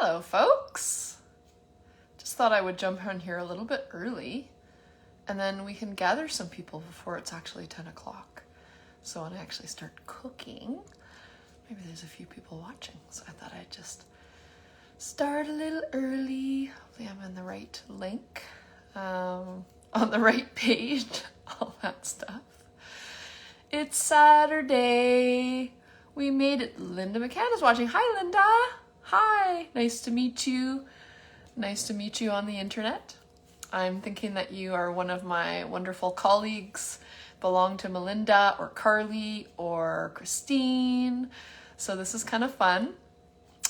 Hello, folks. Just thought I would jump on here a little bit early, and then we can gather some people before it's actually 10 o'clock. So when I actually start cooking, maybe there's a few people watching. So I thought I'd just start a little early. Hopefully I'm in the right link, on the right page, all that stuff. It's Saturday. We made it. Linda McCann is watching. Hi, Linda. Hi. Nice to meet you. Nice to meet you on the internet. I'm thinking that you are one of my wonderful colleagues, belong to Melinda or Carly or Christine. So this is kind of fun.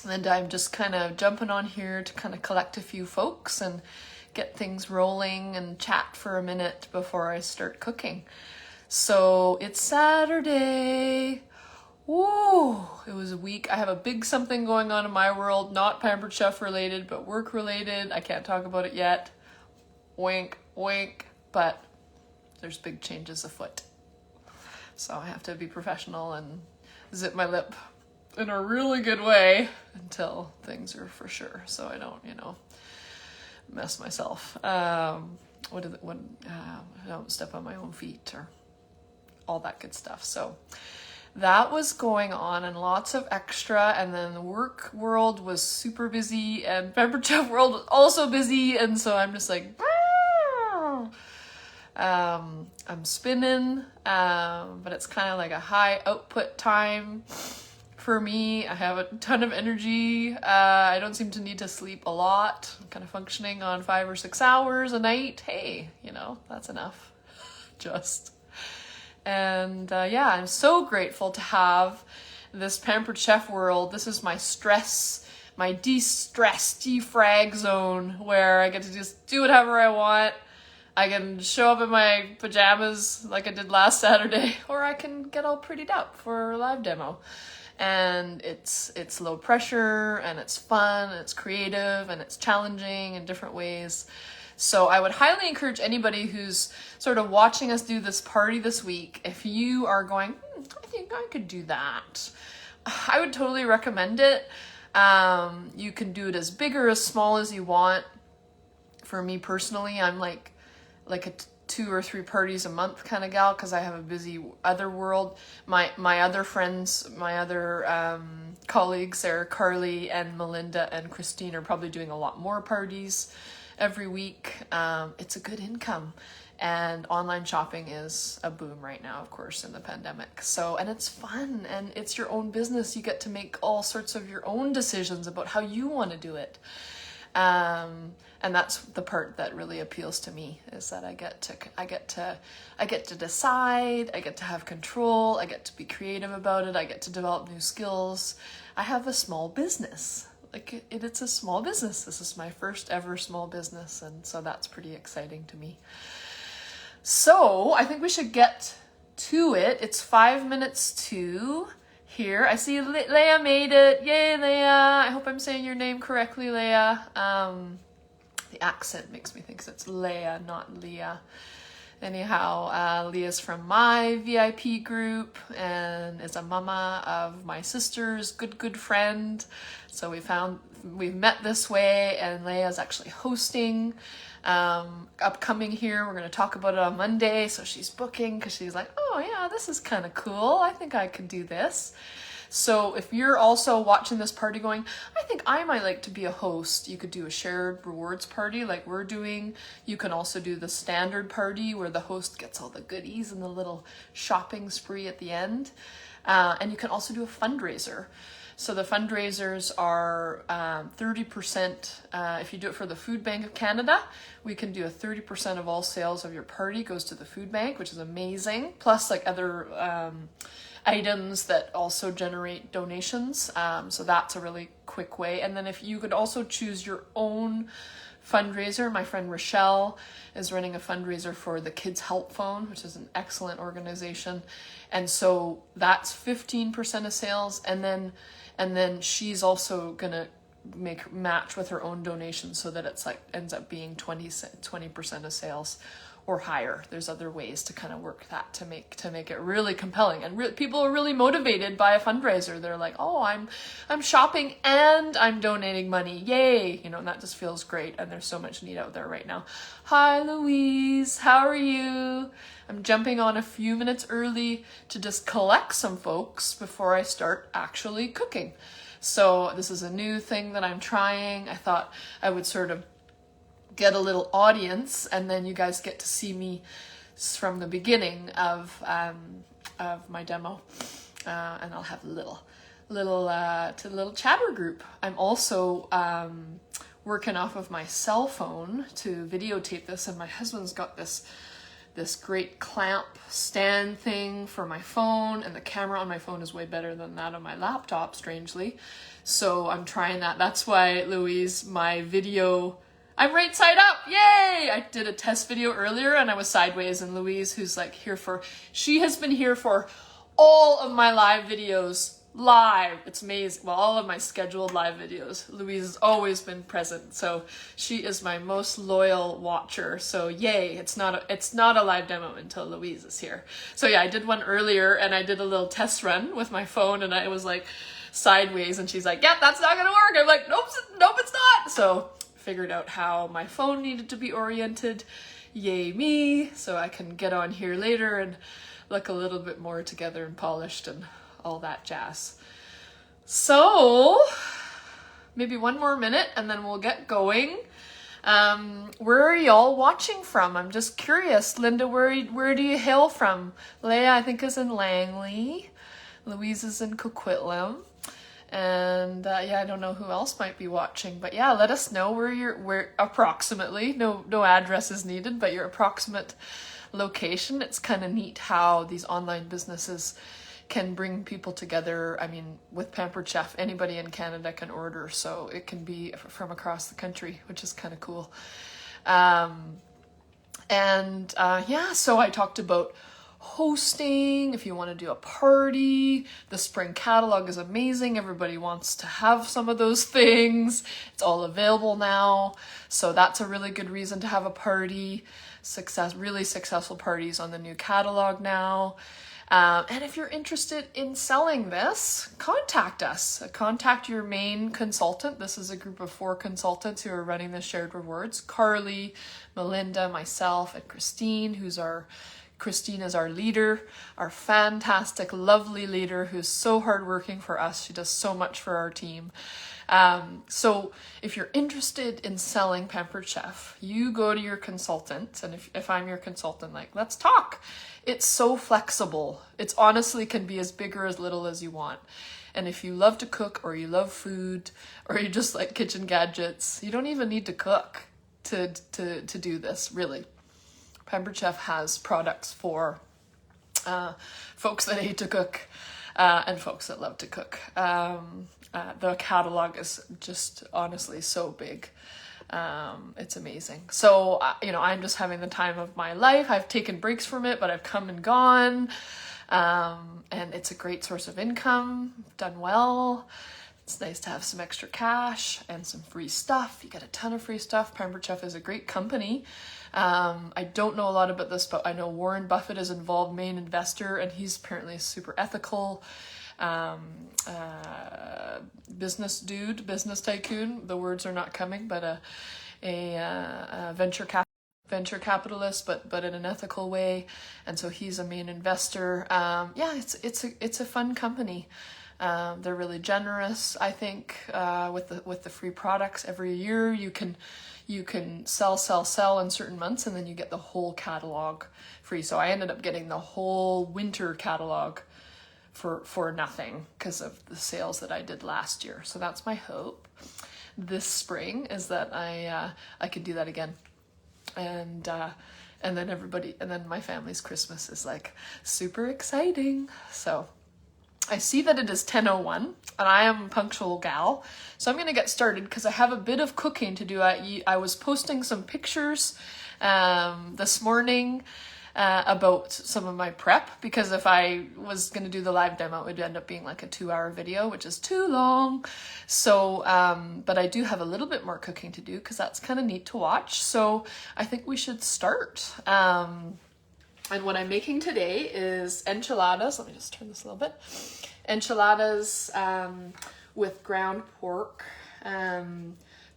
And I'm just kind of jumping on here to kind of collect a few folks and get things rolling and chat for a minute before I start cooking. So it's Saturday. Woo! It was a week. I have a big something going on in my world, not Pampered Chef related, but work related. I can't talk about it yet. Wink, wink. But there's big changes afoot. So I have to be professional and zip my lip in a really good way until things are for sure. So I don't, mess myself. I don't step on my own feet or all that good stuff. So that was going on and lots of extra, and then the work world was super busy and Pampered Chef world was also busy, and so I'm just like, I'm spinning, but it's kind of like a high output time for me. I have a ton of energy. I don't seem to need to sleep a lot. I'm kind of functioning on 5 or 6 hours a night. Hey, that's enough. And I'm so grateful to have this Pampered Chef world. This is my stress, my de-stress, defrag zone where I get to just do whatever I want. I can show up in my pajamas like I did last Saturday, or I can get all prettied up for a live demo. And it's low pressure, and it's fun, and it's creative, and it's challenging in different ways. So I would highly encourage anybody who's sort of watching us do this party this week, if you are going, I think I could do that, I would totally recommend it. You can do it as big or as small as you want. For me personally, I'm like a 2 or 3 parties a month kind of gal, because I have a busy other world. My other friends, my other colleagues there, Carly and Melinda and Christine, are probably doing a lot more parties every week. It's a good income, and online shopping is a boom right now, of course, in the pandemic. So, and it's fun, and it's your own business. You get to make all sorts of your own decisions about how you want to do it. And that's the part that really appeals to me, is that I get to decide, I get to have control, I get to be creative about it, I get to develop new skills. I have a small business. It's a small business. This is my first ever small business, and so that's pretty exciting to me. So I think we should get to it. It's 5 minutes to here. I see Leah made it. Yay, Leah. I hope I'm saying your name correctly, Leah. The accent makes me think it's Leah, not Leah. Anyhow, Leah's from my VIP group and is a mama of my sister's good friend. So we've met this way, and Leah's actually hosting upcoming here. We're going to talk about it on Monday. So she's booking because she's like, oh yeah, this is kind of cool. I think I could do this. So if you're also watching this party going, I think I might like to be a host, you could do a shared rewards party like we're doing. You can also do the standard party where the host gets all the goodies and the little shopping spree at the end. And you can also do a fundraiser. So the fundraisers are 30%. If you do it for the Food Bank of Canada, we can do a 30% of all sales of your party goes to the food bank, which is amazing. Plus other items that also generate donations. So that's a really quick way. And then if you could also choose your own fundraiser, my friend Rochelle is running a fundraiser for the Kids Help Phone, which is an excellent organization. And so that's 15% of sales. And then she's also gonna match with her own donation so that it's ends up being 20% of sales, or higher. There's other ways to kind of work that to make it really compelling. And people are really motivated by a fundraiser. They're like, oh, I'm shopping and I'm donating money. Yay. You know, and that just feels great. And there's so much need out there right now. Hi, Louise. How are you? I'm jumping on a few minutes early to just collect some folks before I start actually cooking. So this is a new thing that I'm trying. I thought I would sort of get a little audience, and then you guys get to see me from the beginning of my demo, and I'll have a little chatter group. I'm also working off of my cell phone to videotape this, and my husband's got this great clamp stand thing for my phone, and the camera on my phone is way better than that on my laptop, strangely. So I'm trying that. That's why, Louise, my video, I'm right side up. Yay! I did a test video earlier and I was sideways, and Louise, who's like she has been here for all of my live videos. Live. It's amazing. Well, all of my scheduled live videos. Louise has always been present. So she is my most loyal watcher. So yay, it's not a live demo until Louise is here. So yeah, I did one earlier and I did a little test run with my phone and I was like sideways and she's like, yep, that's not gonna work. I'm like, nope, it's not. So figured out how my phone needed to be oriented. Yay me. So I can get on here later and look a little bit more together and polished and all that jazz. So maybe one more minute and then we'll get going. Where are y'all watching from? I'm just curious. Linda, where do you hail from? Leah, I think, is in Langley. Louise is in Coquitlam. And yeah, I don't know who else might be watching, but yeah, let us know where approximately, no address is needed, but your approximate location. It's kind of neat how these online businesses can bring people together. I mean, with Pampered Chef, anybody in Canada can order, so it can be from across the country, which is kind of cool. Yeah, so I talked about hosting, if you want to do a party. The spring catalog is amazing. Everybody wants to have some of those things. It's all available now, so that's a really good reason to have a party. Really successful parties on the new catalog now. And if you're interested in selling this, contact us. Contact your main consultant. This is a group of 4 consultants who are running the shared rewards. Carly, Melinda, myself, and Christine, Christine is our leader, our fantastic, lovely leader who's so hardworking for us. She does so much for our team. So if you're interested in selling Pampered Chef, you go to your consultant, and if I'm your consultant, like, let's talk. It's so flexible. It's honestly can be as big or as little as you want. And if you love to cook, or you love food, or you just like kitchen gadgets, you don't even need to cook to do this, really. Pampered Chef has products for folks that hate to cook and folks that love to cook. The catalog is just honestly so big. It's amazing. So, I'm just having the time of my life. I've taken breaks from it, but I've come and gone. And it's a great source of income. Done well. It's nice to have some extra cash and some free stuff. You get a ton of free stuff. Pampered Chef is a great company. I don't know a lot about this, but I know Warren Buffett is involved, main investor, and he's apparently super ethical. Business dude, business tycoon. The words are not coming, but a venture capitalist, but in an ethical way. And so he's a main investor. Yeah, it's a fun company. They're really generous, I think, with the free products. Every year you can sell in certain months, and then you get the whole catalog free. So I ended up getting the whole winter catalog for nothing because of the sales that I did last year. So that's my hope this spring, is that I can do that again. And then my family's Christmas is like super exciting. So I see that it is 10:01 and I am a punctual gal. So I'm going to get started because I have a bit of cooking to do. I was posting some pictures this morning about some of my prep, because if I was going to do the live demo, it would end up being like a 2-hour video, which is too long. So, but I do have a little bit more cooking to do because that's kind of neat to watch. So I think we should start. And what I'm making today is enchiladas. Let me just turn this a little bit. Enchiladas with ground pork,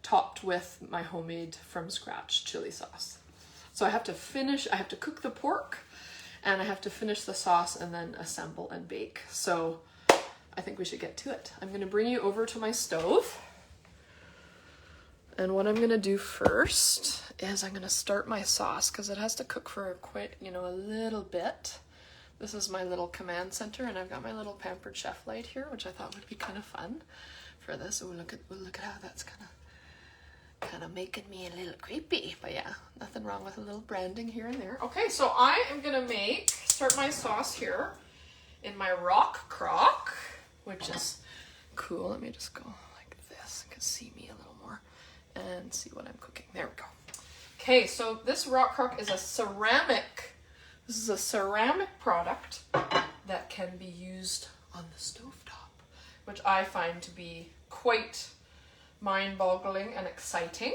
topped with my homemade from scratch chili sauce. So I have to cook the pork, and I have to finish the sauce and then assemble and bake. So I think we should get to it. I'm going to bring you over to my stove. And what I'm going to do first is I'm going to start my sauce because it has to cook for quite, a little bit. This is my little command center, and I've got my little Pampered chef light here, which I thought would be kind of fun for this. Oh, look at how that's kind of making me a little creepy. But yeah, nothing wrong with a little branding here and there. Okay, so I am gonna start my sauce here in my Crock, which is cool. Let me just go like this. You can see me a little more and see what I'm cooking. There we go. Okay, so this Crock is a ceramic. This is a ceramic product that can be used on the stovetop, which I find to be quite mind-boggling and exciting.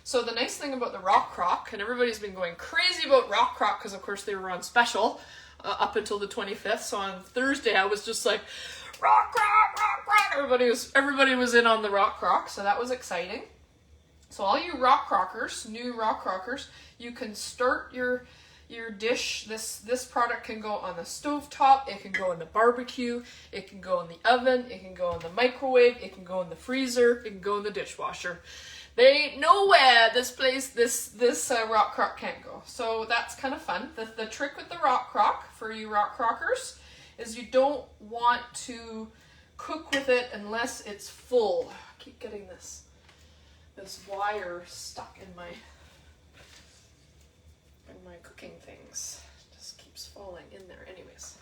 So the nice thing about the Crock, and everybody's been going crazy about Crock because of course they were on special up until the 25th. So on Thursday I was just like, Crock. Everybody was in on the Crock, so that was exciting. So all you new rock crockers, you can start your dish. This product can go on the stovetop, it can go in the barbecue, it can go in the oven, it can go in the microwave, it can go in the freezer, it can go in the dishwasher. There ain't nowhere this Crock can't go. So that's kind of fun. The trick with the Crock for you crockers is you don't want to cook with it unless it's full. I keep getting this wire stuck in my cooking things. Just keeps falling in there. Anyways,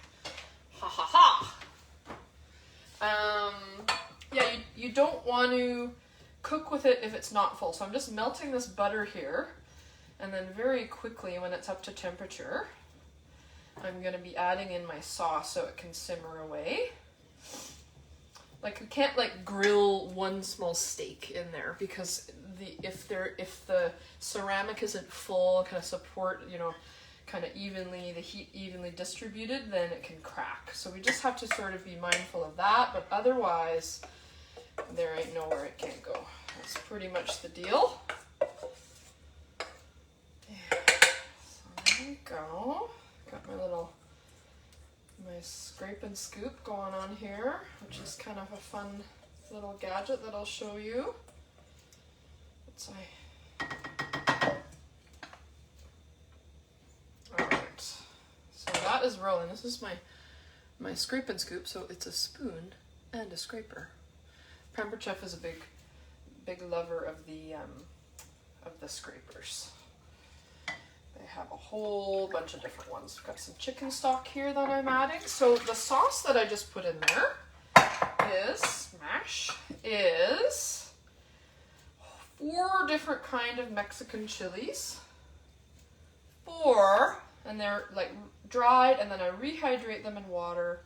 yeah, you don't want to cook with it if it's not full. So I'm just melting this butter here, and then very quickly when it's up to temperature, I'm going to be adding in my sauce so it can simmer away. Like you can't grill one small steak in there, because if the ceramic isn't full, kind of support, kind of the heat evenly distributed, then it can crack. So we just have to sort of be mindful of that, but otherwise there ain't nowhere it can't go. That's pretty much the deal. Yeah. So there we go. Got my scrape and scoop going on here, which is kind of a fun little gadget that I'll show you. Alright, so that is rolling. This is my scrape and scoop, so it's a spoon and a scraper. Pampered Chef is a big lover of the scrapers. They have a whole bunch of different ones. We've got some chicken stock here that I'm adding. So the sauce that I just put in there is 4 different kind of Mexican chilies. 4, and they're dried, and then I rehydrate them in water,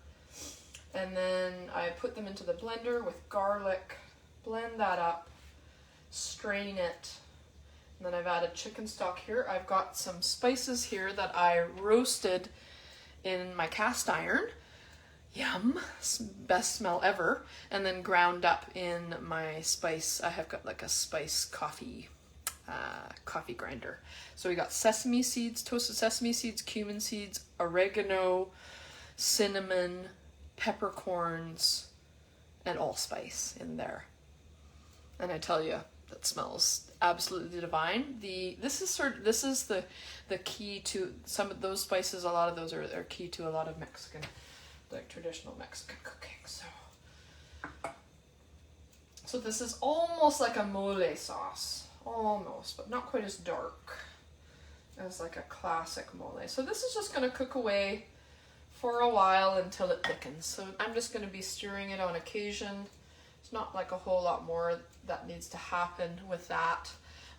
and then I put them into the blender with garlic, blend that up, strain it. And then I've added chicken stock here. I've got some spices here that I roasted in my cast iron. Yum, best smell ever. And then ground up in my spice. I have got a spice coffee grinder. So we got sesame seeds, toasted sesame seeds, cumin seeds, oregano, cinnamon, peppercorns, and allspice in there. And I tell you, that smells absolutely divine. This is the key to some of those spices. A lot of those are key to a lot of Mexican, traditional Mexican cooking. So this is almost like a mole sauce, almost, but not quite as dark as a classic mole. So this is just going to cook away for a while until it thickens. So I'm just going to be stirring it on occasion. It's not a whole lot more that needs to happen with that.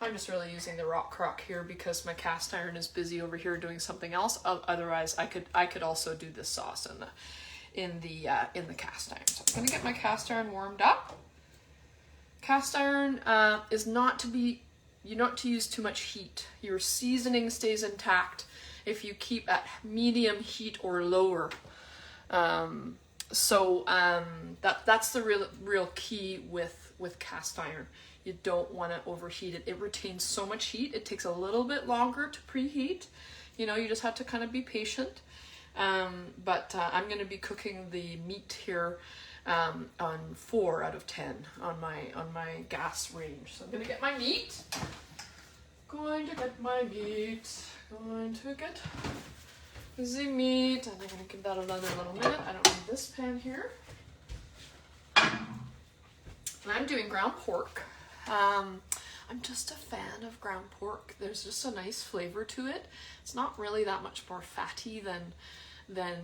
I'm just really using the rock crock here because my cast iron is busy over here doing something else. Otherwise, I could also do this sauce in the cast iron. So I'm gonna get my cast iron warmed up. Cast iron is not to use too much heat. Your seasoning stays intact if you keep at medium heat or lower. That's the real key with cast iron. You don't want to overheat it. It retains so much heat. It takes a little bit longer to preheat. You know, you just have to kind of be patient. But I'm going to be cooking the meat here on 4 out of 10 on my gas range. So I'm going to get my meat. Going to get the meat, and I'm going to give that another little minute. I don't need this pan here. And I'm doing ground pork. I'm just a fan of ground pork. There's just a nice flavor to it. It's not really that much more fatty than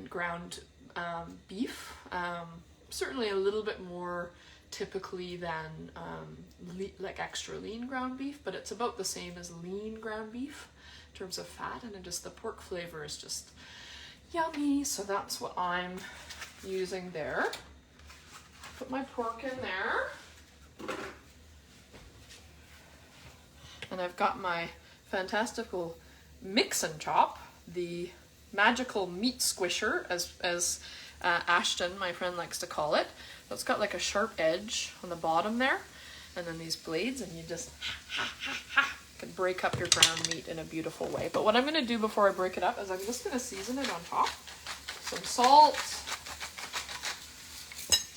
ground beef. Certainly a little bit more typically than like extra lean ground beef, but it's about the same as lean ground beef in terms of fat, and just the pork flavor is just yummy. So that's what I'm using there. Put my pork in there. And I've got my fantastical mix and chop, the magical meat squisher, as Ashton, my friend, likes to call it. So it's got like a sharp edge on the bottom there, and then these blades, and you just can break up your ground meat in a beautiful way. But what I'm going to do before I break it up is I'm just going to season it on top. Some salt,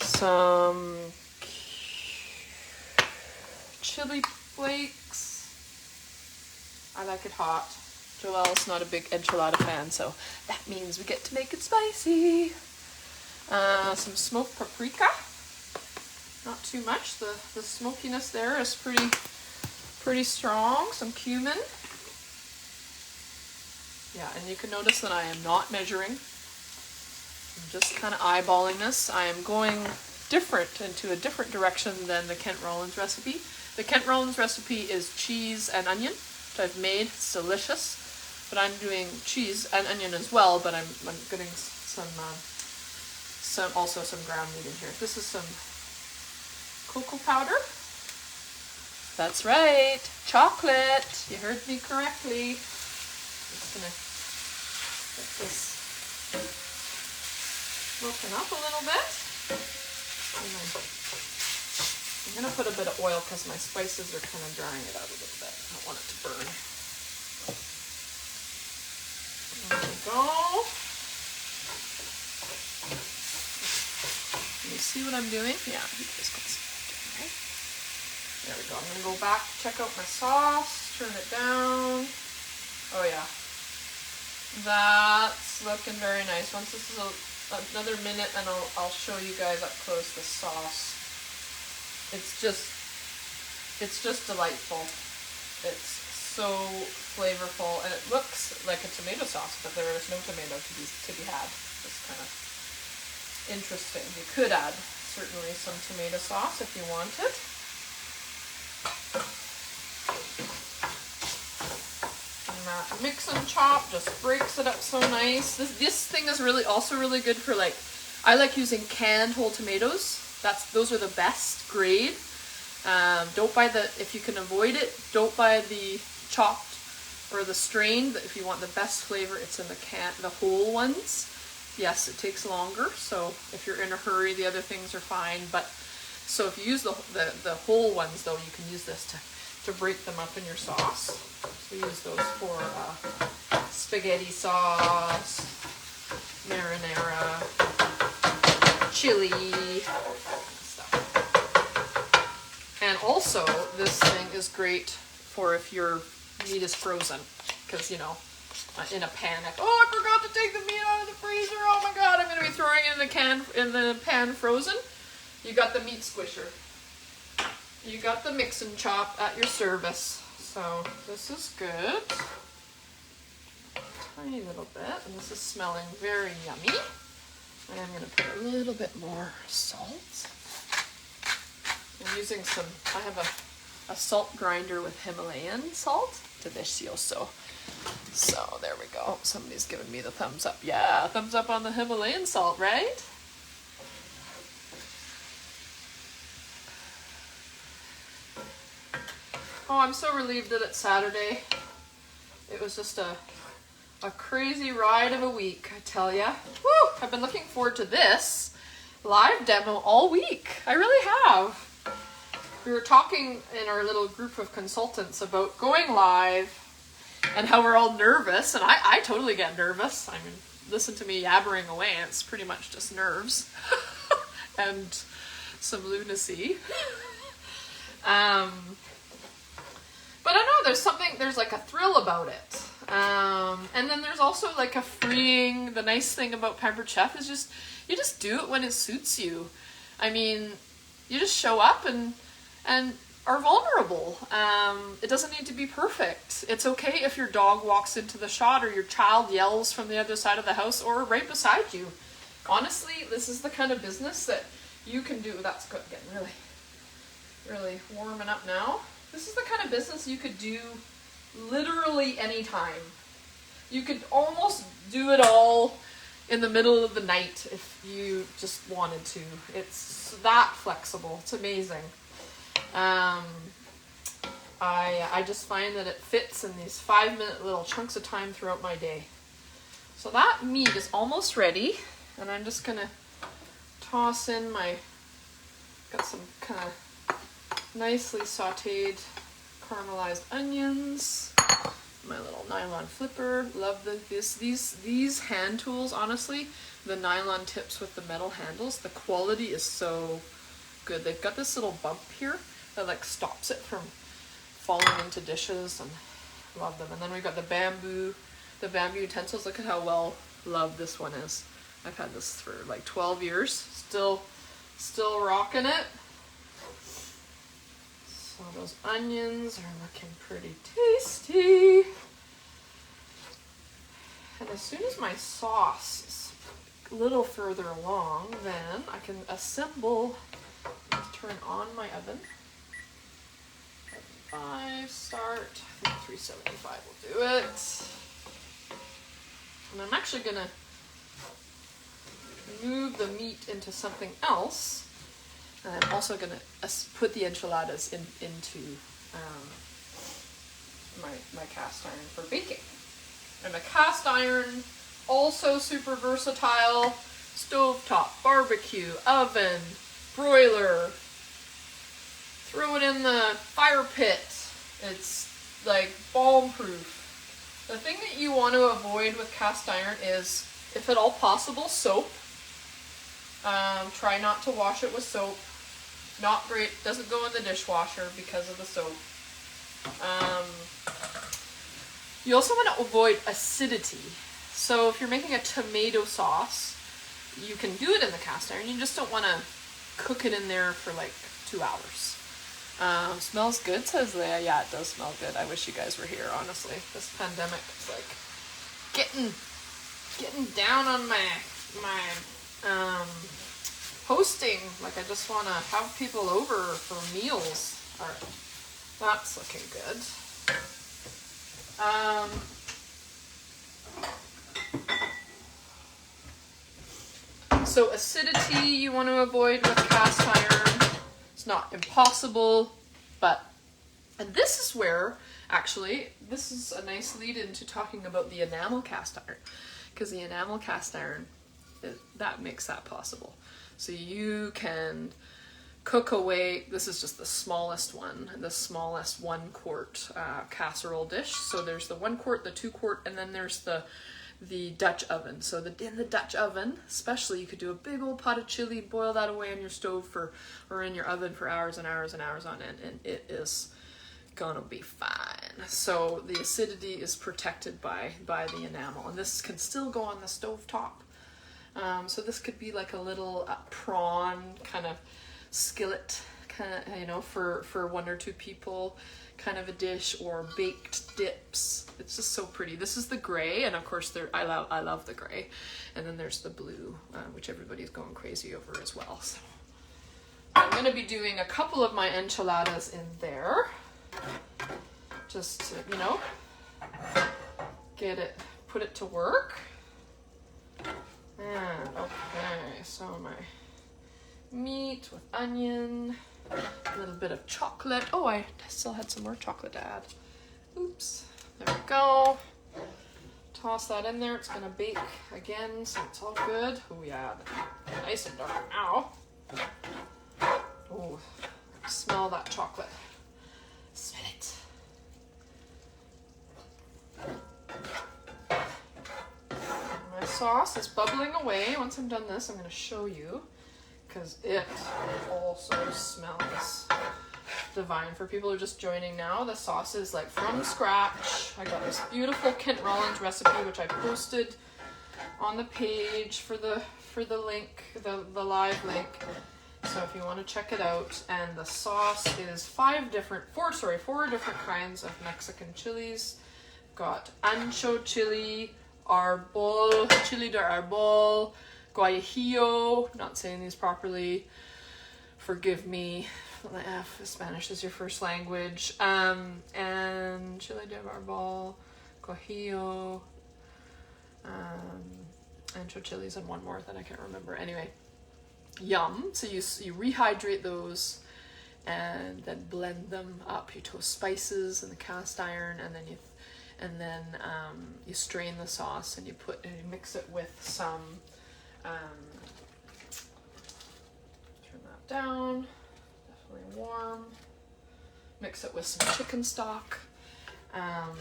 some chili flakes. I like it hot. Joelle's not a big enchilada fan, so that means we get to make it spicy. Some smoked paprika. Not too much. The smokiness there is pretty strong. Some cumin. Yeah, and you can notice that I am not measuring. I'm just kind of eyeballing this. I am going into a different direction than the Kent Rollins recipe. The Kent Rollins recipe is cheese and onion, which I've made. It's delicious. But I'm doing cheese and onion as well, but I'm getting also some ground meat in here. This is some cocoa powder. That's right, chocolate. You heard me correctly. Just gonna get this broken up a little bit. And then I'm gonna put a bit of oil because my spices are kind of drying it out a little bit. I don't want it to burn. There we go. Can you see what I'm doing? Yeah, you guys can see what I'm doing, right? There we go. I'm gonna go back, check out my sauce, turn it down. Oh yeah, that's looking very nice. Once this is another minute, and I'll show you guys up close the sauce. It's just delightful. It's so flavorful, and it looks like a tomato sauce, but there is no tomato to be had. It's kind of interesting. You could add certainly some tomato sauce if you wanted. And that mix and chop just breaks it up so nice. This thing is also really good for, like, I like using canned whole tomatoes. Those are the best grade. Don't buy if you can avoid it, don't buy the chopped or the strained. If you want the best flavor, it's in the whole ones. Yes, it takes longer, so if you're in a hurry, the other things are fine. But so if you use the whole ones, though, you can use this to break them up in your sauce. So use those for spaghetti sauce, marinara, chili, stuff. And also, this thing is great for if your meat is frozen, because, you know, in a panic, oh, I forgot to take the meat out of the freezer, oh my god, I'm going to be throwing it in the pan frozen. You got the meat squisher. You got the mix and chop at your service. So this is good. Tiny little bit, and this is smelling very yummy. And I'm going to put a little bit more salt. I'm using I have a salt grinder with Himalayan salt. Delicioso. So there we go. Somebody's giving me the thumbs up. Yeah, thumbs up on the Himalayan salt, right? Oh, I'm so relieved that it's Saturday. It was just a crazy ride of a week, I tell ya. Woo! I've been looking forward to this live demo all week. I really have. We were talking in our little group of consultants about going live and how we're all nervous, and I totally get nervous. I mean, listen to me yabbering away, and it's pretty much just nerves and some lunacy. But I know there's like a thrill about it. And then there's also like a freeing, the nice thing about Pampered Chef is just, you just do it when it suits you. I mean, you just show up and are vulnerable. It doesn't need to be perfect. It's okay if your dog walks into the shot or your child yells from the other side of the house or right beside you. Honestly, this is the kind of business that you can do. That's good, getting really warming up now. This is the kind of business you could do literally anytime. You could almost do it all in the middle of the night if you just wanted to. It's that flexible. It's amazing. I just find that it fits in these 5-minute little chunks of time throughout my day. So that meat is almost ready, and I'm just gonna toss in got some kind of nicely sauteed caramelized onions, my little nylon flipper. Love these hand tools. Honestly, the nylon tips with the metal handles, the quality is so good. They've got this little bump here that like stops it from falling into dishes, and love them. And then we've got the bamboo utensils. Look at how well loved this one is. I've had this for like 12 years, still rocking it. So those onions are looking pretty tasty. And as soon as my sauce is a little further along, then I can assemble and turn on my oven. 5 start. I think 375 will do it. And I'm actually gonna move the meat into something else. And I'm also going to put the enchiladas into my cast iron for baking. And the cast iron, also super versatile. Stovetop, barbecue, oven, broiler. Throw it in the fire pit. It's like bomb-proof. The thing that you want to avoid with cast iron is, if at all possible, soap. Try not to wash it with soap. Not great, doesn't go in the dishwasher because of the soap. You also want to avoid acidity. So if you're making a tomato sauce, you can do it in the cast iron. You just don't want to cook it in there for like 2 hours. Smells good, says Leah. Yeah, it does smell good. I wish you guys were here, honestly. This pandemic is like getting down on my hosting. Like, I just want to have people over for meals. All right, that's looking good. So acidity you want to avoid with cast iron. It's not impossible, and this is where, actually, this is a nice lead into talking about the enamel cast iron, because the enamel cast iron, that makes that possible. So you can cook away, this is just the smallest one, the smallest 1 quart casserole dish. So there's the 1 quart, the 2 quart, and then there's the Dutch oven. So in the Dutch oven, especially, you could do a big old pot of chili, boil that away on your stove or in your oven for hours and hours and hours on end, and it is gonna be fine. So the acidity is protected by the enamel, and this can still go on the stove top. So this could be like a little prawn kind of skillet, kind of, for 1 or 2 people kind of a dish, or baked dips. It's just so pretty. This is the gray, and of course I love the gray. And then there's the blue, which everybody's going crazy over as well. So I'm going to be doing a couple of my enchiladas in there. just to, you know, put it to work. And okay, so my meat with onion, a little bit of chocolate. Oh, I still had some more chocolate to add. Oops, there we go. Toss that in there. It's gonna bake again, so it's all good. Oh yeah, nice and dark now. Oh, smell that chocolate. Smell it. My sauce is bubbling away. Once I'm done this, I'm going to show you because it also smells divine. For people who are just joining now, the sauce is like from scratch. I got this beautiful Kent Rollins recipe, which I posted on the page for the link, the live link. So if you want to check it out, and the sauce is four different kinds of Mexican chilies. Got ancho chili, arbol, chili de arbol, guajillo, not saying these properly, forgive me, if Spanish is your first language, and chili de arbol, guajillo, ancho chilies, and one more that I can't remember. Anyway, yum. So you rehydrate those and then blend them up. You toast spices in the cast iron, and then you strain the sauce and you mix it with some, turn that down, definitely warm, mix it with some chicken stock, and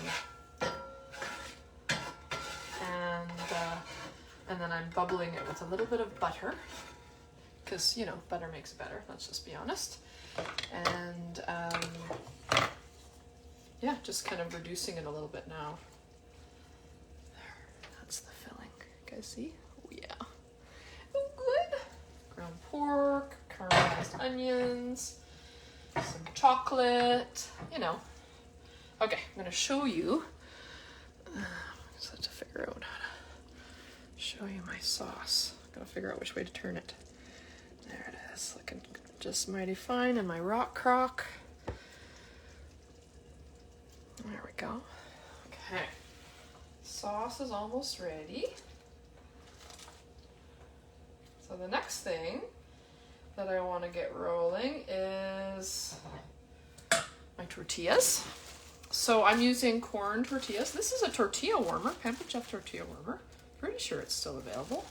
then I'm bubbling it with a little bit of butter, because, you know, butter makes it better, let's just be honest, and yeah, just kind of reducing it a little bit now. There, that's the filling. You guys see? Oh yeah. Oh good. Ground pork, caramelized onions, some chocolate, you know. Okay, I'm gonna show you. Just have to figure out how to show you my sauce. Gotta figure out which way to turn it. There it is, looking just mighty fine in my rock crock. There we go. Okay, sauce is almost ready. So the next thing that I want to get rolling is my tortillas. So I'm using corn tortillas. This is a tortilla warmer, Pampered Chef tortilla warmer. Pretty sure it's still available.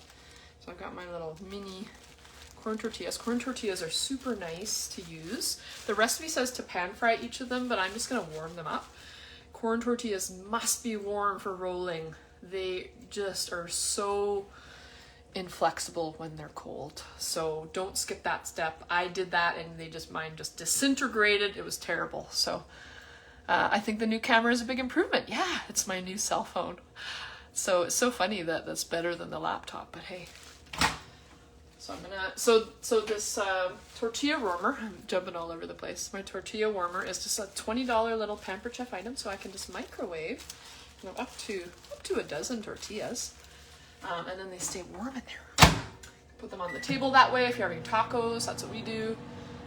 So I've got my little mini corn tortillas. Corn tortillas are super nice to use. The recipe says to pan fry each of them, but I'm just gonna warm them up. Corn tortillas must be warm for rolling. They just are so inflexible when they're cold. So don't skip that step. I did that and mine just disintegrated. It was terrible. So I think the new camera is a big improvement. Yeah, it's my new cell phone. So it's so funny that that's better than the laptop, but hey. So I'm gonna, so this tortilla warmer, I'm jumping all over the place. My tortilla warmer is just a $20 little Pampered Chef item, so I can just microwave, you know, up to a dozen tortillas, and then they stay warm in there. Put them on the table that way if you're having tacos. That's what we do.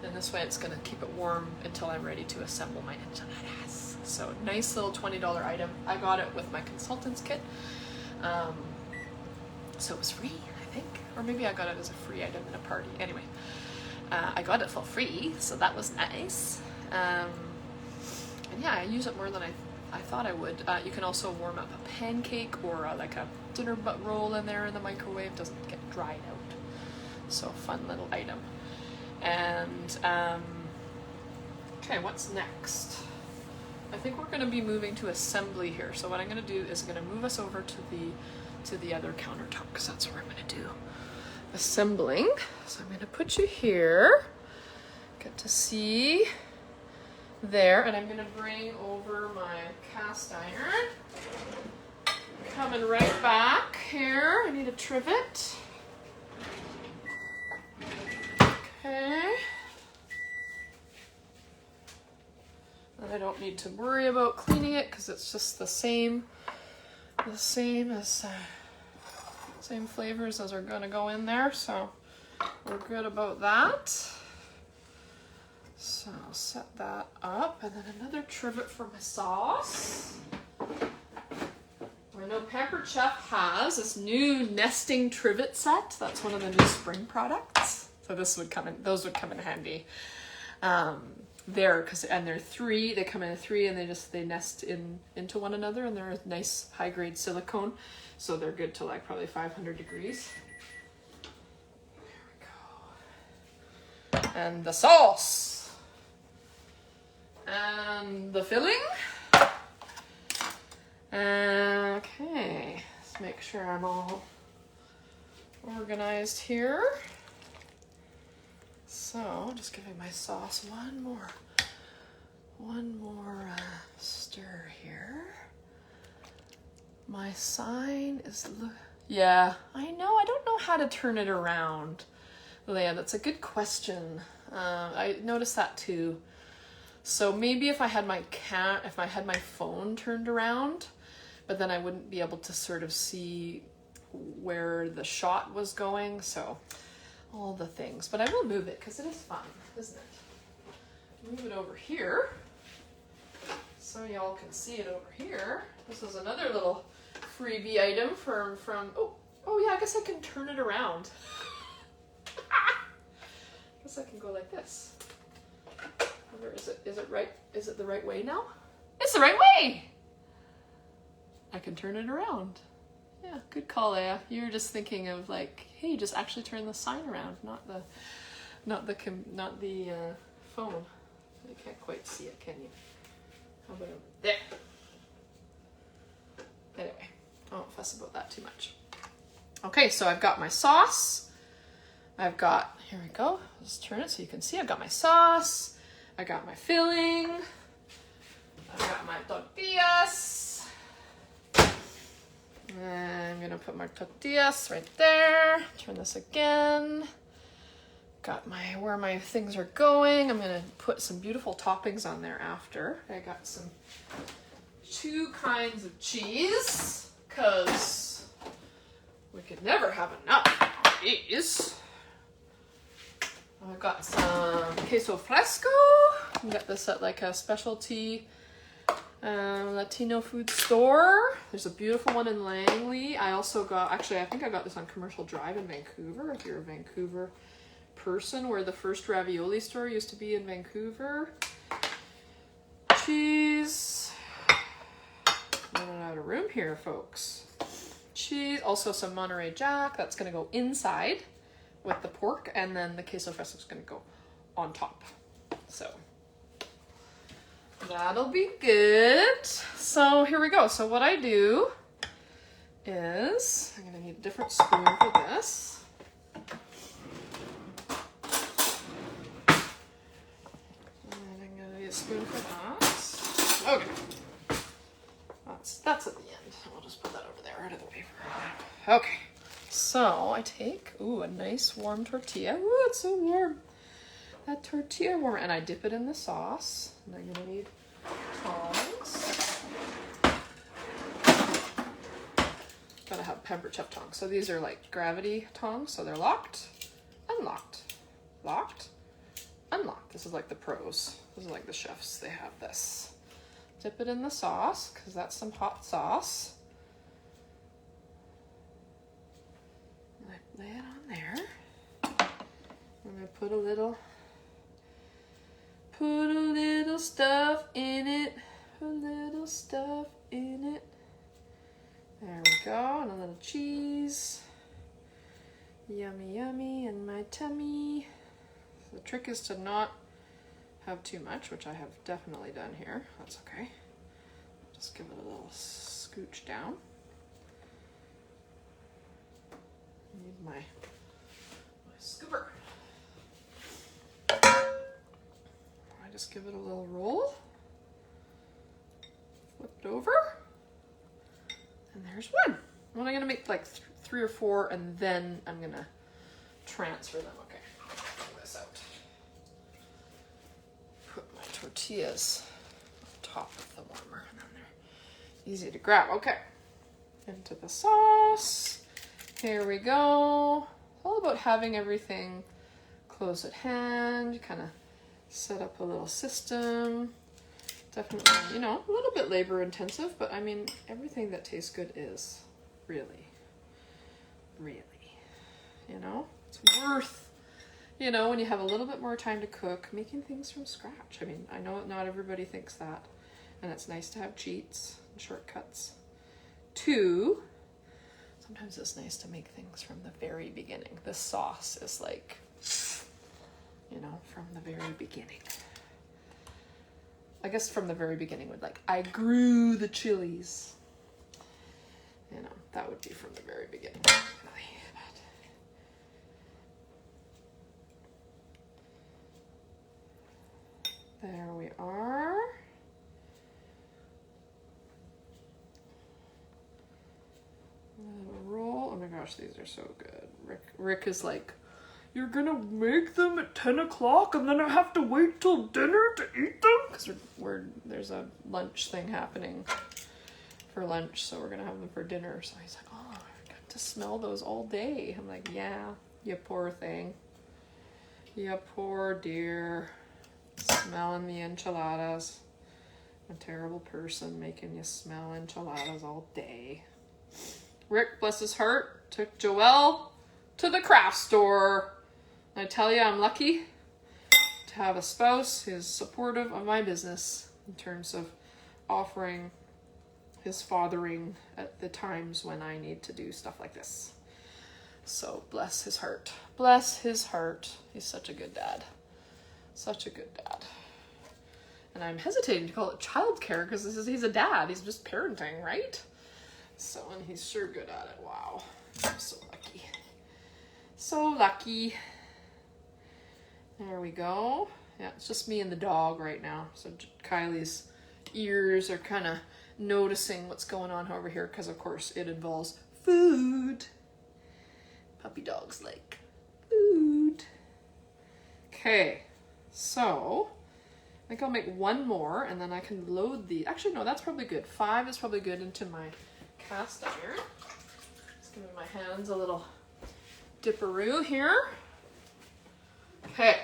And this way it's gonna keep it warm until I'm ready to assemble my enchiladas. So nice little $20 item. I got it with my consultant's kit, so it was free. Or maybe I got it as a free item in a party. Anyway, I got it for free, so that was nice. And yeah, I use it more than I thought I would. You can also warm up a pancake or like a dinner roll in there in the microwave. Doesn't get dried out. So fun little item. And okay, what's next? I think we're going to be moving to assembly here. So what I'm going to do is I'm going to move us over to the other countertop, because that's what I'm going to do. Assembling. So I'm going to put you here. Get to see there. And I'm going to bring over my cast iron. Coming right back here. I need a trivet. Okay. And I don't need to worry about cleaning it because it's just the same as same flavors as are gonna go in there, so we're good about that. So I'll set that up, and then another trivet for my sauce. I know Pampered Chef has this new nesting trivet set. That's one of the new spring products. So those would come in handy. They're three. They come in 3, and they nest into one another, and they're a nice high grade silicone, so they're good to like probably 500 degrees. There we go. And the sauce and the filling. Okay, let's make sure I'm all organized here. So, just giving my sauce one more stir here. My sign is, yeah, I know, I don't know how to turn it around. Leah, that's a good question. I noticed that too. So maybe if I had my phone turned around, but then I wouldn't be able to sort of see where the shot was going. So all the things, but I will move it because it is fun, isn't it? Move it over here so y'all can see it over here. This is another little freebie item from oh yeah, I guess I can turn it around. I guess I can go like this. Is it right? Is it the right way now? It's the right way. I can turn it around. Yeah, good call, Leah. You're just thinking of like, hey, just actually turn the sign around, not the phone. You can't quite see it, can you? How about over there? Anyway, I won't fuss about that too much. Okay, so I've got my sauce. Here we go. Let's turn it so you can see. I've got my sauce. I got my filling. I've got my tortillas. And I'm gonna put my tortillas right there. Turn this again. Got where my things are going. I'm gonna put some beautiful toppings on there after. I got 2 kinds of cheese, because we could never have enough cheese. I've got some queso fresco. I got this at like a specialty Latino food store. There's a beautiful one in Langley. I also got, I think I got this on Commercial Drive in Vancouver, if you're a Vancouver person, where the first ravioli store used to be in Vancouver. Cheese. Running out of room here, folks. Cheese. Also some Monterey Jack. That's going to go inside with the pork, and then the queso fresco is going to go on top. So that'll be good. So here we go. So what I do is, I'm going to need a different spoon for this. And I'm going to need a spoon for that. Okay. That's at the end. We'll just put that over there out of the way. Okay. So I take, a nice warm tortilla. Ooh, it's so warm. That tortilla warmer, and I dip it in the sauce. And I'm gonna need tongs. Gotta have Pampered Chef tongs. So these are like gravity tongs, so they're locked, unlocked, locked, unlocked. This is like the pros. This is like the chefs. They have this. Dip it in the sauce, because that's some hot sauce. Lay it on there. I'm gonna put a little stuff in it. Put a little stuff in it. There we go. And a little cheese. Yummy, yummy in my tummy. The trick is to not have too much, which I have definitely done here. That's okay. Just give it a little scooch down. Need my scooper. I just give it a little roll. Flip it over. And there's one. Well, I'm gonna make like 3 or 4, and then I'm gonna transfer them. Okay, pull this out. Put my tortillas on top of the warmer, and then they're easy to grab. Okay, into the sauce. Here we go. It's all about having everything close at hand. Kind of set up a little system. Definitely, you know, a little bit labor intensive, but I mean, everything that tastes good is really, you know, it's worth, you know, when you have a little bit more time to cook, making things from scratch. I mean, I know not everybody thinks that, and it's nice to have cheats and shortcuts. 2, sometimes it's nice to make things from the very beginning. This sauce is like, you know, from the very beginning. I guess from the very beginning would like, I grew the chilies. You know, that would be from the very beginning. There we are. Little roll. Oh my gosh, these are so good. Rick is like, you're gonna make them at 10 o'clock and then I have to wait till dinner to eat them? Because there's a lunch thing happening for lunch, so we're gonna have them for dinner. So he's like, oh, I got to smell those all day. I'm like, yeah, you poor thing. You poor dear. Smelling the enchiladas. A terrible person making you smell enchiladas all day. Rick, bless his heart, took Joelle to the craft store. I tell you, I'm lucky to have a spouse who's supportive of my business in terms of offering his fathering at the times when I need to do stuff like this. So bless his heart. Bless his heart. He's such a good dad. Such a good dad. And I'm hesitating to call it childcare because he's a dad. He's just parenting, right? So, and he's sure good at it. Wow. I'm so lucky. So lucky. There we go. Yeah, it's just me and the dog right now. So Kylie's ears are kind of noticing what's going on over here because, of course, it involves food. Puppy dogs like food. Okay, so I think I'll make one more and then I can load the... Actually, no, that's probably good. 5 is probably good into my cast iron. Just giving my hands a little dipperoo here. Okay.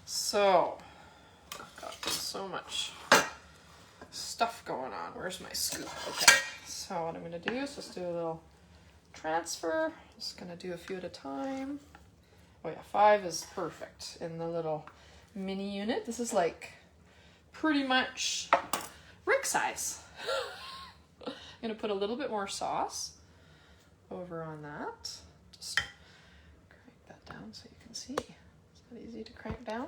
So, I've got so much stuff going on. Where's my scoop? Okay. So what I'm going to do is just do a little transfer. Just going to do a few at a time. Oh yeah, 5 is perfect in the little mini unit. This is like pretty much Rick size. I'm going to put a little bit more sauce over on that. Just crank that down so you can see. Is that easy to crank down?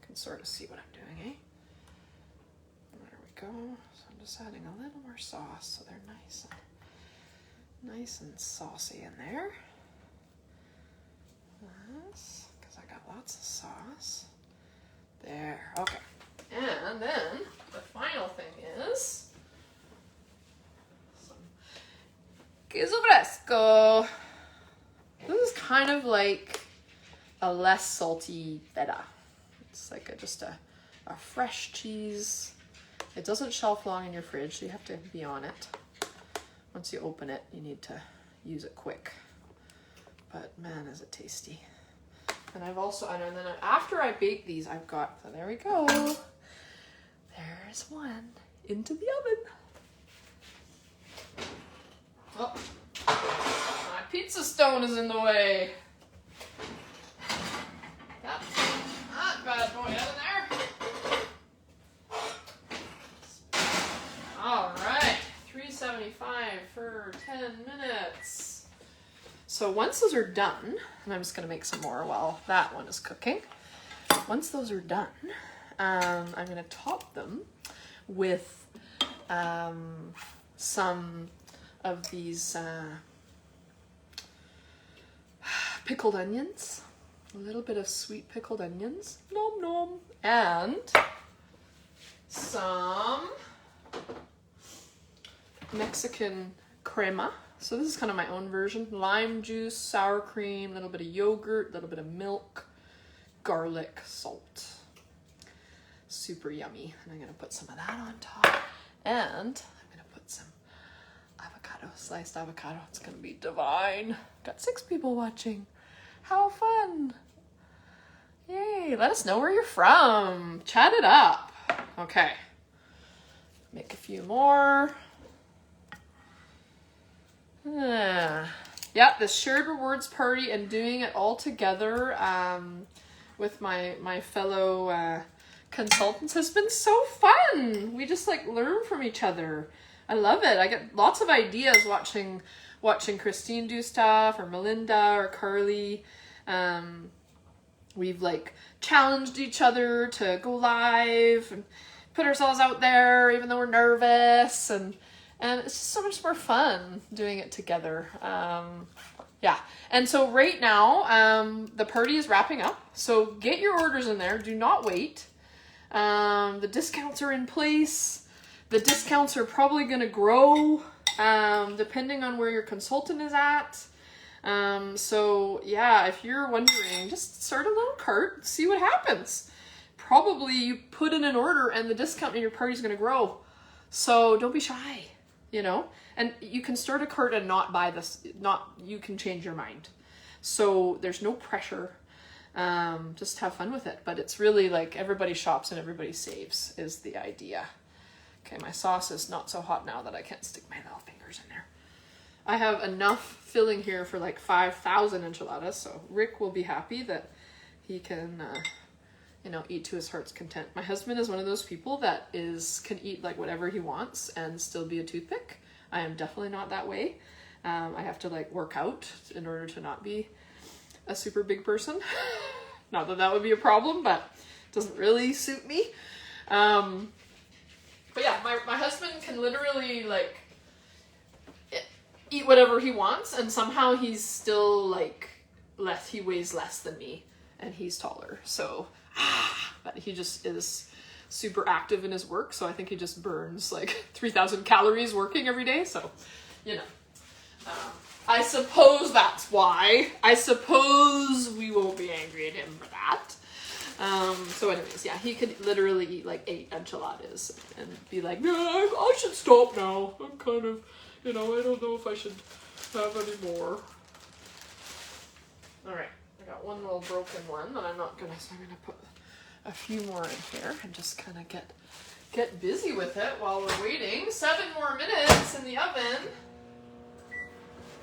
You can sort of see what I'm doing, eh? There we go. So I'm just adding a little more sauce so they're nice and saucy in there. Yes, because I got lots of sauce. There, okay. And then the final thing is some queso fresco. This is kind of like a less salty feta. It's like just a fresh cheese. It doesn't shelf long in your fridge, so you have to be on it. Once you open it, you need to use it quick. But man, is it tasty. And I've also, and then after I bake these, I've got, so there we go. There's one into the oven. Oh, my pizza stone is in the way. That bad boy out of there. All right, $3.75 for 10 minutes. So once those are done, and I'm just gonna make some more while that one is cooking. Once those are done, I'm gonna top them with some of these pickled onions, a little bit of sweet pickled onions, nom nom, and some Mexican crema. So this is kind of my own version. Lime juice, sour cream, a little bit of yogurt, a little bit of milk, garlic, salt. Super yummy. And I'm gonna put some of that on top. And I'm gonna put some avocado, sliced avocado. It's gonna be divine. Got 6 people watching. How fun. Yay, let us know where you're from. Chat it up. Okay. Make a few more. Yeah, the shared rewards party and doing it all together with my fellow consultants has been so fun. We just like learn from each other. I love it. I get lots of ideas watching Christine do stuff, or Melinda or Carly. We've like challenged each other to go live and put ourselves out there even though we're nervous, and it's just so much more fun doing it together. Yeah. And so right now, the party is wrapping up. So get your orders in there. Do not wait. The discounts are in place. The discounts are probably going to grow, depending on where your consultant is at. So yeah, if you're wondering, just start a little cart, see what happens. Probably you put in an order and the discount in your party is going to grow. So don't be shy, you know, and you can start a cart and not buy this, you can change your mind. So there's no pressure. Just have fun with it. But it's really like everybody shops and everybody saves is the idea. Okay, my sauce is not so hot now that I can't stick my little fingers in there. I have enough filling here for like 5,000 enchiladas, so Rick will be happy that he can, eat to his heart's content. My husband is one of those people that can eat like whatever he wants and still be a toothpick. I am definitely not that way. I have to like work out in order to not be a super big person. Not that that would be a problem, but it doesn't really suit me. But yeah, my husband can literally like eat whatever he wants, and somehow he's still like he weighs less than me, and he's taller. So, but he just is super active in his work. So I think he just burns like 3,000 calories working every day. So, I suppose that's why. I suppose we won't be angry at him for that. So anyways, yeah, he could literally eat like 8 enchiladas and be like, no, I should stop now. I'm kind of, I don't know if I should have any more. All right, I got one little broken one that I'm not gonna, so I'm gonna put a few more in here and just kind of get busy with it while we're waiting. 7 more minutes in the oven.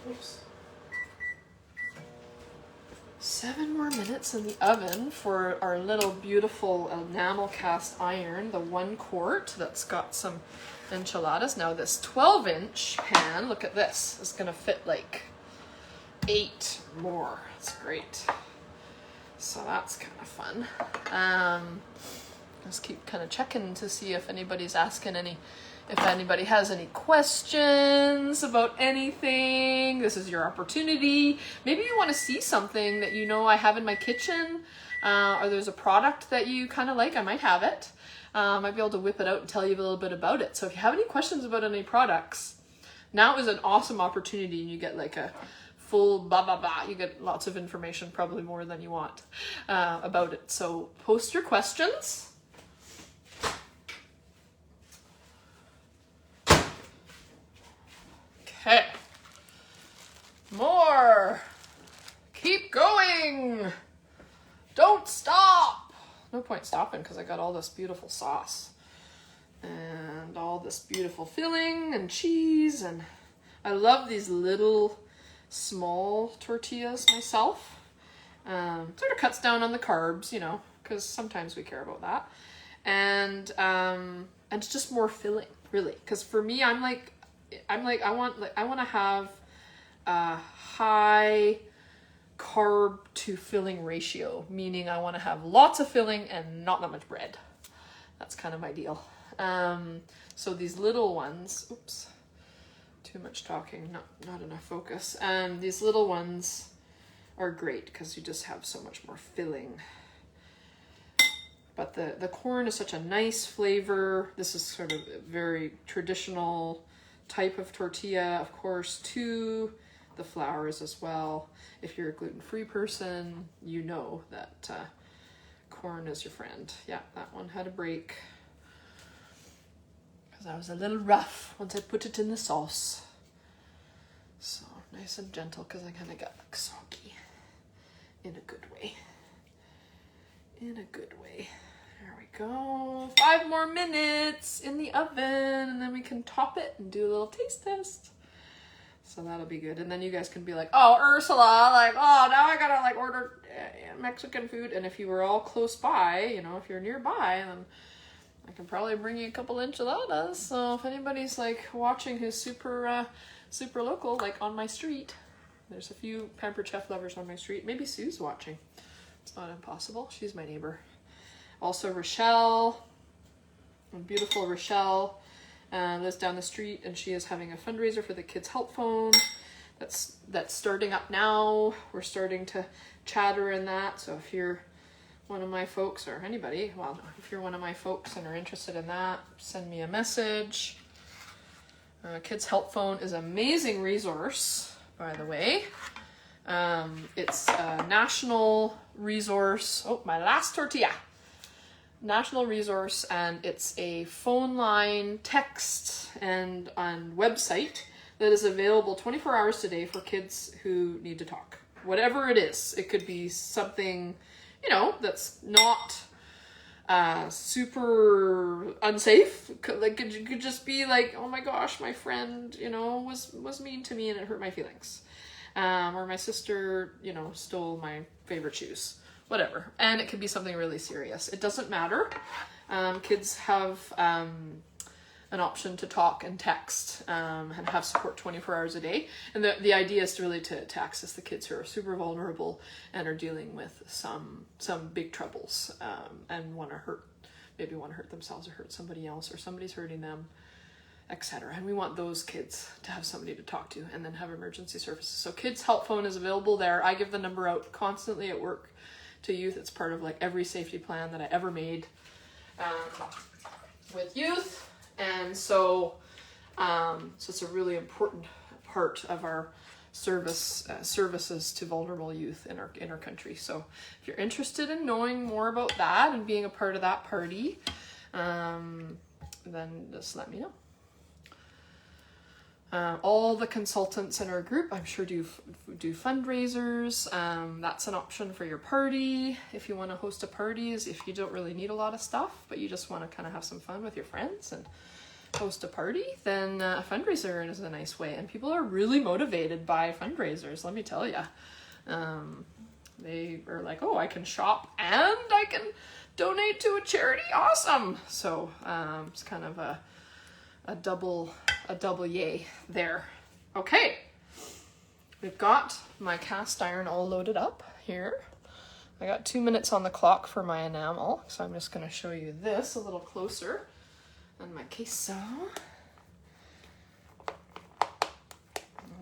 Oops. 7 more minutes in the oven for our little beautiful enamel cast iron, the 1 quart that's got some enchiladas. Now this 12-inch pan, look at this, is gonna fit like 8 more. It's great. So that's kind of fun. Just keep kind of checking to see if anybody's asking if anybody has any questions about anything. This is your opportunity. Maybe you want to see something that I have in my kitchen, or there's a product that you kind of like. I might have it. I might be able to whip it out and tell you a little bit about it. So if you have any questions about any products, now is an awesome opportunity, and you get like a full blah, blah, blah. You get lots of information, probably more than you want, about it. So post your questions. Okay. More. Keep going. Don't stop. No point stopping because I got all this beautiful sauce and all this beautiful filling and cheese, and I love these little small tortillas myself. Sort of cuts down on the carbs, because sometimes we care about that, and it's just more filling, really. Because for me, I want to have a high carb to filling ratio, meaning I want to have lots of filling and not that much bread. That's kind of my deal. So these little ones, oops, too much talking, not enough focus. These little ones are great because you just have so much more filling. But the corn is such a nice flavor. This is sort of a very traditional type of tortilla, of course, too. The flour is as well. If you're a gluten-free person, you know that corn is your friend. Yeah, that one had a break because I was a little rough once I put it in the sauce. So nice and gentle because I kind of got like soggy in a good way. in a good way. There we go. 5 more minutes in the oven, and then we can top it and do a little taste test. So that'll be good. And then you guys can be like, oh, Ursula, like, oh, now I gotta like order Mexican food. And if you were all close by, you know, if you're nearby, then I can probably bring you a couple enchiladas. So if anybody's like watching who's super local, like on my street, there's a few Pampered Chef lovers on my street. Maybe Sue's watching. It's not impossible. She's my neighbor. Also Rochelle, beautiful Rochelle, lives down the street, and she is having a fundraiser for the Kids Help Phone. That's starting up now. We're starting to chatter in that. So if you're one of my folks, or anybody, well, if you're one of my folks and are interested in that, send me a message. Kids Help Phone is an amazing resource, by the way. It's a national resource. Oh, my last tortilla. National resource, and it's a phone line, text, and website that is available 24 hours a day for kids who need to talk. Whatever it is. It could be something, you know, that's not super unsafe. Like it could just be like, oh my gosh, my friend, you know, was mean to me and it hurt my feelings. Or my sister, you know, stole my favorite shoes. Whatever. And it could be something really serious. It doesn't matter. Kids have an option to talk and text and have support 24 hours a day. And the idea is to access the kids who are super vulnerable and are dealing with some big troubles and want to hurt themselves or hurt somebody else, or somebody's hurting them, etc. And we want those kids to have somebody to talk to and then have emergency services. So Kids Help Phone is available there. I give the number out constantly at work to youth. It's part of like every safety plan that I ever made with youth. And so it's a really important part of our services to vulnerable youth in our country. So if you're interested in knowing more about that and being a part of that party, then just let me know. All the consultants in our group, I'm sure, do fundraisers. That's an option for your party. If you want to host a party, if you don't really need a lot of stuff, but you just want to kind of have some fun with your friends and host a party, then a fundraiser is a nice way. And people are really motivated by fundraisers, let me tell you. They are like, oh, I can shop and I can donate to a charity. Awesome. So it's kind of a double yay there. Okay, we've got my cast iron all loaded up here. I got 2 minutes on the clock for my enamel, so I'm just going to show you this a little closer. And my queso. A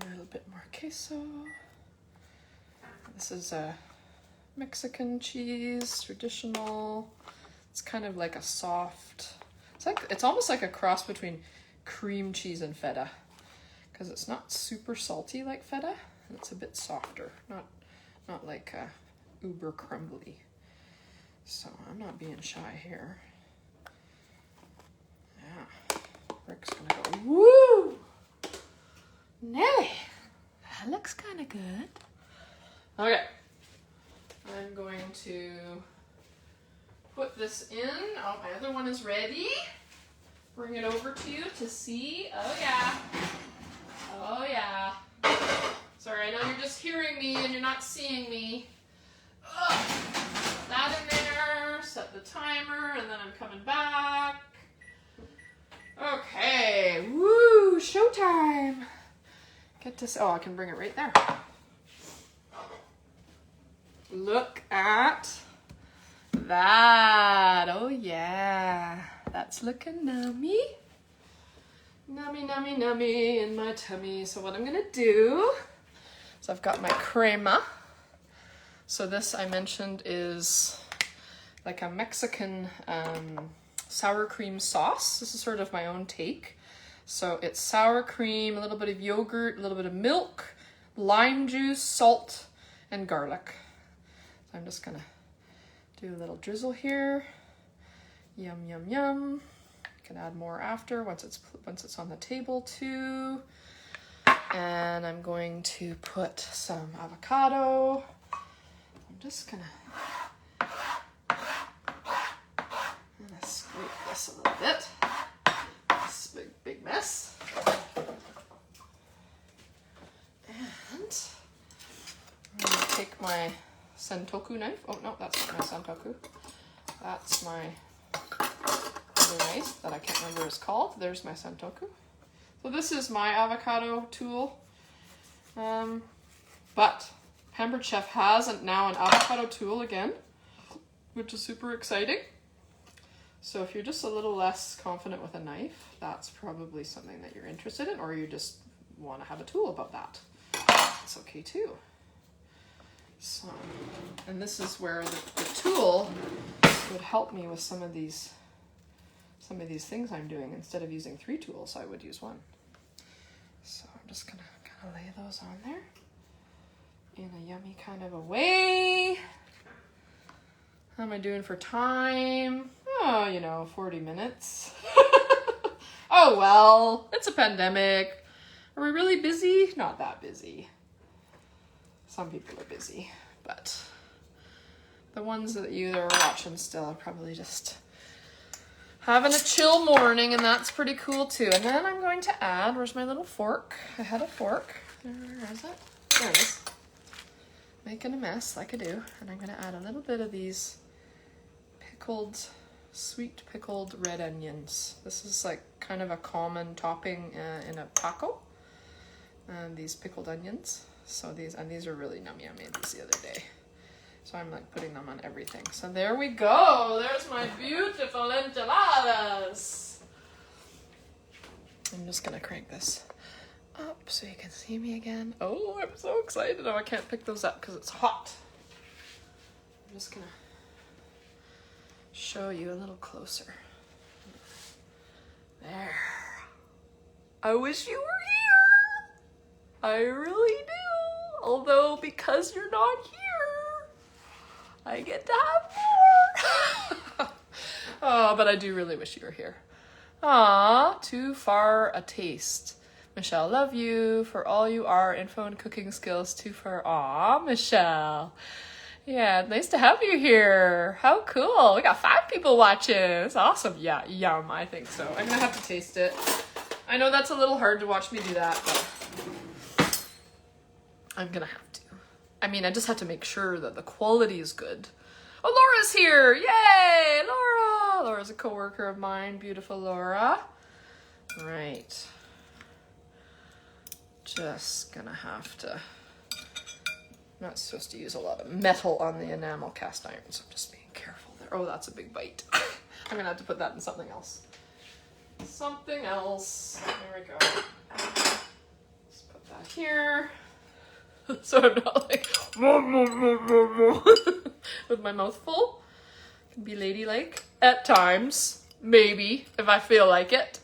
little bit more queso. This is a Mexican cheese, traditional. It's kind of like a soft, it's almost like a cross between cream cheese and feta, because it's not super salty like feta, and it's a bit softer, not like uber crumbly. So I'm not being shy here. Yeah, Rick's gonna go, woo! Nelly, that looks kind of good. Okay, I'm going to put this in. Oh, my other one is ready. Bring it over to you to see. Oh yeah. Oh yeah. Sorry, I know you're just hearing me and you're not seeing me. Ugh. That in there. Set the timer, and then I'm coming back. Okay. Woo! Showtime. Get this. Oh, I can bring it right there. Look at that. Oh yeah. That's looking nummy. Nummy, nummy, nummy in my tummy. So what I'm gonna do is I've got my crema. So this, I mentioned, is like a Mexican sour cream sauce. This is sort of my own take. So it's sour cream, a little bit of yogurt, a little bit of milk, lime juice, salt, and garlic. So I'm just gonna do a little drizzle here. Yum, yum, yum. You can add more after once it's on the table too. And I'm going to put some avocado. I'm just gonna my sentoku knife. Oh no, that's not my sentoku. That's my other knife that I can't remember what it's called. There's my sentoku. So this is my avocado tool. But Pampered Chef has now an avocado tool again, which is super exciting. So if you're just a little less confident with a knife, that's probably something that you're interested in, or you just want to have a tool about that. It's okay too. So, and this is where the tool would help me with some of these things I'm doing. Instead of using 3 tools, I would use 1. So I'm just gonna kind of lay those on there in a yummy kind of a way. How am I doing for time? Oh, 40 minutes. Oh well, it's a pandemic. Are we really busy? Not that busy. Some people are busy, but the ones that you are watching still are probably just having a chill morning, and that's pretty cool too. And then I'm going to add, where's my little fork? I had a fork. Where is it? There it is. Making a mess like I do. And I'm going to add a little bit of these sweet pickled red onions. This is like kind of a common topping in a taco. These pickled onions. So these are really yummy. I made these the other day. So I'm like putting them on everything. So there we go. There's my beautiful enchiladas. I'm just gonna crank this up so you can see me again. Oh, I'm so excited. Oh, I can't pick those up because it's hot. I'm just gonna show you a little closer. There. I wish you were here. I really do. Although, because you're not here, I get to have more. Oh, but I do really wish you were here. Aw, too far a taste. Michelle, love you for all you are. Info and cooking skills, too far. Aw, Michelle. Yeah, nice to have you here. How cool. We got 5 people watching. It's awesome. Yeah, yum, I think so. I'm gonna have to taste it. I know that's a little hard to watch me do that, but I'm gonna have to. I mean, I just have to make sure that the quality is good. Oh, Laura's here! Yay! Laura! Laura's a coworker of mine. Beautiful Laura. Right. Just gonna have to... I'm not supposed to use a lot of metal on the enamel cast iron, so I'm just being careful there. Oh, that's a big bite. I'm gonna have to put that in something else. Something else. There we go. Let's put that here. So I'm not like with my mouth full. Can be ladylike at times, maybe if I feel like it.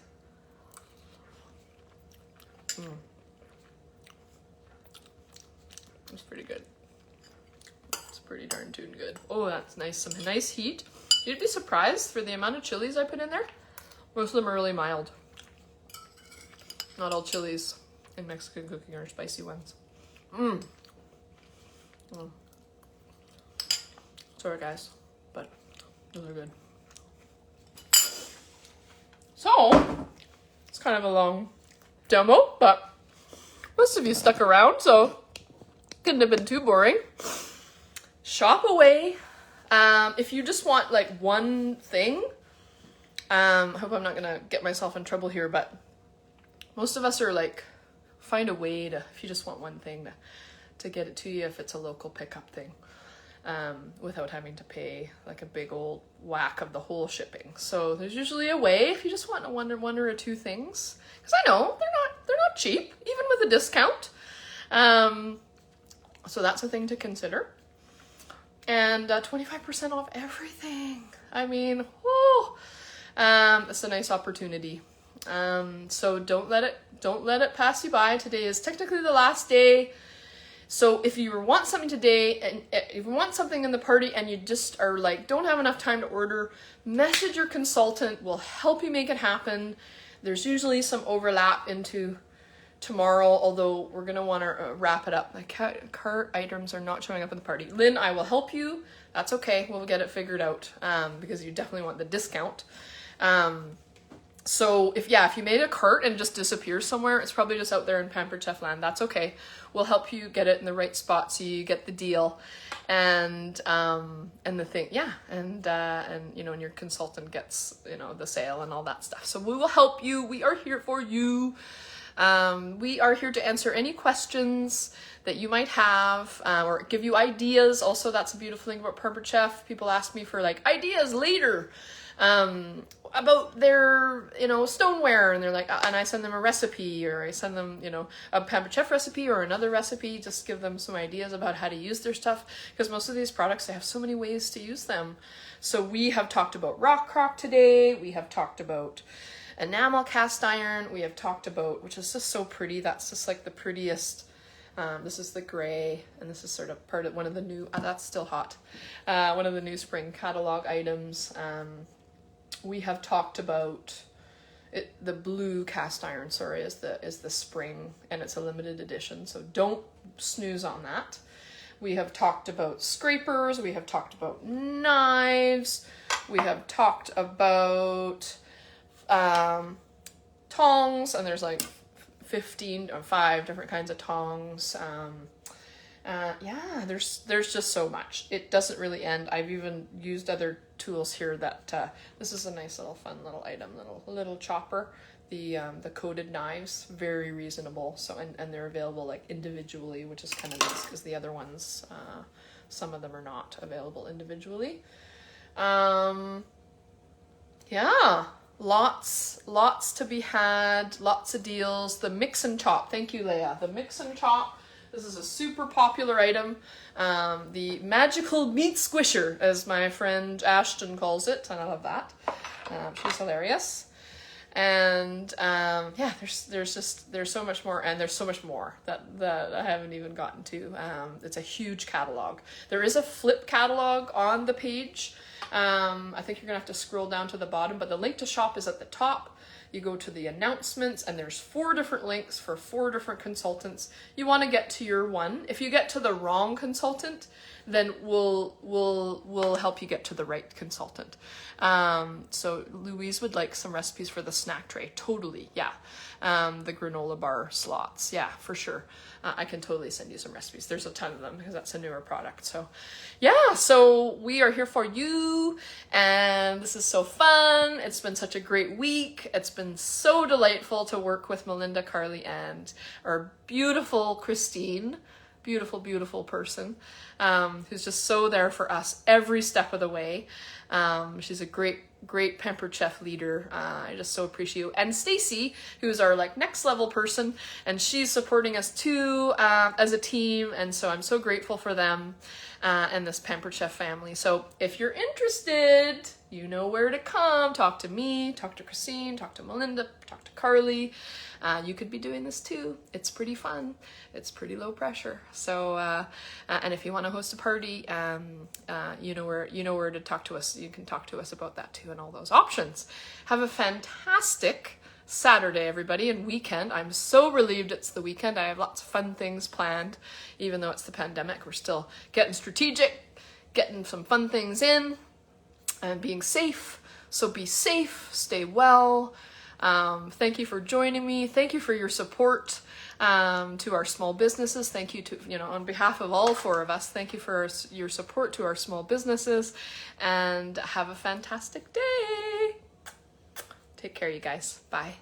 It's pretty good. It's pretty darn tune good. Oh, that's nice. Some nice heat. You'd be surprised for the amount of chilies I put in there. Most of them are really mild. Not all chilies in Mexican cooking are spicy ones. Sorry guys, but those are good. So, it's kind of a long demo, but most of you stuck around, so couldn't have been too boring. Shop away. If you just want like one thing, I hope I'm not gonna get myself in trouble here, but most of us are like, find a way to, if you just want one thing to get it to you, if it's a local pickup thing, without having to pay like a big old whack of the whole shipping. So there's usually a way if you just want one or 2 things, because I know they're not cheap, even with a discount. So that's a thing to consider. And 25% off everything. I mean, whoo, it's a nice opportunity. So don't let it pass you by. Today is technically the last day. So if you want something today, and if you want something in the party and you just are like, don't have enough time to order, message your consultant. We'll help you make it happen. There's usually some overlap into tomorrow, although we're going to want to wrap it up. My cart items are not showing up in the party. Lynn, I will help you. That's okay. We'll get it figured out, because you definitely want the discount. So if you made a cart and just disappears somewhere, it's probably just out there in Pampered Chef land. That's okay. We'll help you get it in the right spot so you get the deal, and the thing, and and your consultant gets the sale and all that stuff. So we will help you. We are here for you. We are here to answer any questions that you might have, or give you ideas. Also, that's a beautiful thing about Pampered Chef. People ask me for ideas later. About their, stoneware, and they're like, and I send them a recipe, or I send them, a Pampered Chef recipe or another recipe, just give them some ideas about how to use their stuff, because most of these products, they have so many ways to use them. So we have talked about rock crock today, we have talked about enamel cast iron, we have talked about, which is just so pretty, that's just the prettiest. This is the gray, and this is sort of part of one of the new, that's still hot, one of the new spring catalog items. We have talked about the blue cast iron, is the spring, and it's a limited edition, so don't snooze on that. We have talked about scrapers, we have talked about knives, we have talked about tongs, and there's 15 or 5 different kinds of tongs. There's just so much. It doesn't really end. I've even used other tools here that this is a nice little fun little item, little chopper. The coated knives, very reasonable. So and they're available individually, which is kind of nice because the other ones, some of them are not available individually. Lots to be had, lots of deals. The mix and chop, thank you, Leah. The mix and chop, this is a super popular item. The magical meat squisher, as my friend Ashton calls it, and I love that. She's hilarious. And there's so much more, and there's so much more that I haven't even gotten to. It's a huge catalog. There is a flip catalog on the page. I think you're gonna have to scroll down to the bottom, but the link to shop is at the top. You go to the announcements, and there's 4 different links for 4 different consultants. You want to get to your one. If you get to the wrong consultant, then we'll help you get to the right consultant. So Louise would like some recipes for the snack tray. Totally, yeah. The granola bar slots, yeah, for sure. I can totally send you some recipes. There's a ton of them because that's a newer product. So yeah, so we are here for you, and this is so fun. It's been such a great week. It's been so delightful to work with Melinda, Carly, and our beautiful Christine. Beautiful, beautiful person, who's just so there for us every step of the way. She's a great Pampered Chef leader. I just so appreciate you. And Stacy, who's our next level person, and she's supporting us too, as a team. And so I'm so grateful for them, and this Pampered Chef family. So if you're interested, you know where to come. Talk to me, talk to Christine, talk to Melinda, talk to Carly. You could be doing this too. It's pretty fun. It's pretty low pressure. So, and if you want to host a party, you know where to talk to us. You can talk to us about that too, and all those options. Have a fantastic Saturday, everybody, and weekend. I'm so relieved it's the weekend. I have lots of fun things planned, even though it's the pandemic. We're still getting strategic, getting some fun things in, and being safe. So be safe, stay well. Thank you for joining me. Thank you for your support, to our small businesses. Thank you to, on behalf of all 4 of us, thank you for your support to our small businesses, and have a fantastic day. Take care, you guys. Bye.